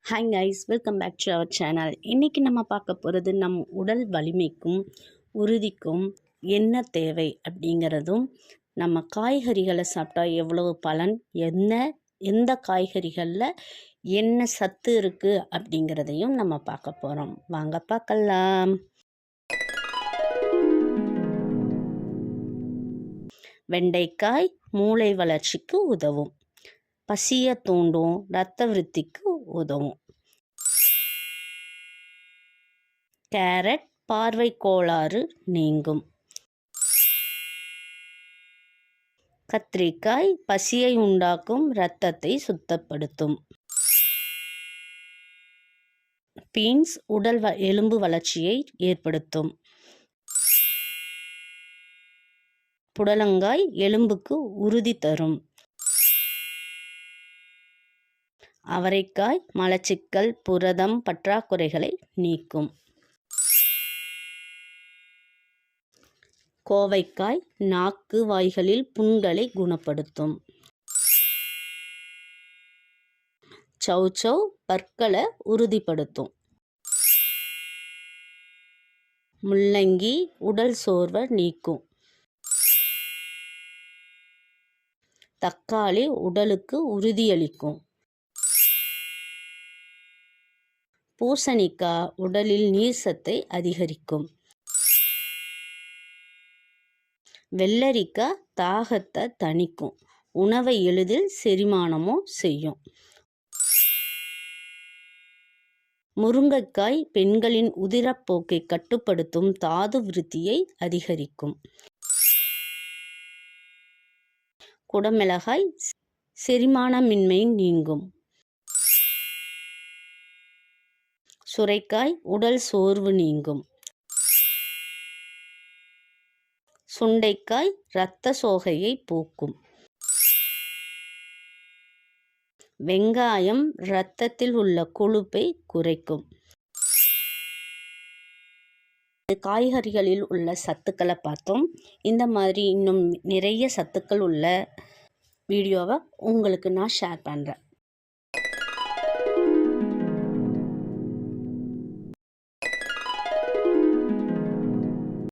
Hi guys, welcome back to our channel. இன்றைக்கி நம்ம பார்க்க போகிறது நம் உடல் வலிமைக்கும் உறுதிக்கும் என்ன தேவை அப்படிங்கிறதும், நம்ம காய்கறிகளை சாப்பிட்டா எவ்வளவு பலன், எந்த காய்கறிகளில் என்ன சத்து இருக்குது அப்படிங்கிறதையும் நம்ம பார்க்க போகிறோம். வாங்க பார்க்கலாம். வெண்டைக்காய் மூளை வளர்ச்சிக்கு உதவும், பசியை தூண்டும், இரத்த விருத்திக்கு உதவும். கேரட் பார்வை கோளாறு நீங்கும். கத்திரிக்காய் பசியை உண்டாக்கும், இரத்தத்தை சுத்தப்படுத்தும். பீன்ஸ் உடல் எலும்பு வளர்ச்சியை ஏற்படுத்தும். புடலங்காய் எலும்புக்கு உறுதி தரும். அவரைக்காய் மலச்சிக்கல், புரதம் பற்றாக்குறைகளை நீக்கும். கோவைக்காய் நாக்கு வாய்களில் புண்களை குணப்படுத்தும். சௌசௌ பற்களை உறுதிப்படுத்தும். முள்ளங்கி உடல் சோர்வை நீக்கும். தக்காளி உடலுக்கு உறுதியளிக்கும். பூசணிக்காய் உடலில் நீர் சத்தை அதிகரிக்கும். வெள்ளரிக்காய் தாகத்தை தணிக்கும், உணவை எளிதில் செரிமானமும் செய்யும். முருங்கைக்காய் பெண்களின் உதிரப்போக்கை கட்டுப்படுத்தும், தாது விருத்தியை அதிகரிக்கும். குடமிளகாய் செரிமானமின்மை நீங்கும். சுரைக்காய் உடல் சோர்வு நீங்கும். சுண்டைக்காய் இரத்த சோகையை போக்கும். வெங்காயம் இரத்தத்தில் உள்ள கொழுப்பை குறைக்கும். காய்கறிகளில் உள்ள சத்துக்களை பார்த்தோம். இந்த மாதிரி இன்னும் நிறைய சத்துக்கள் உள்ள வீடியோவை உங்களுக்கு நான் ஷேர் பண்ணுறேன்.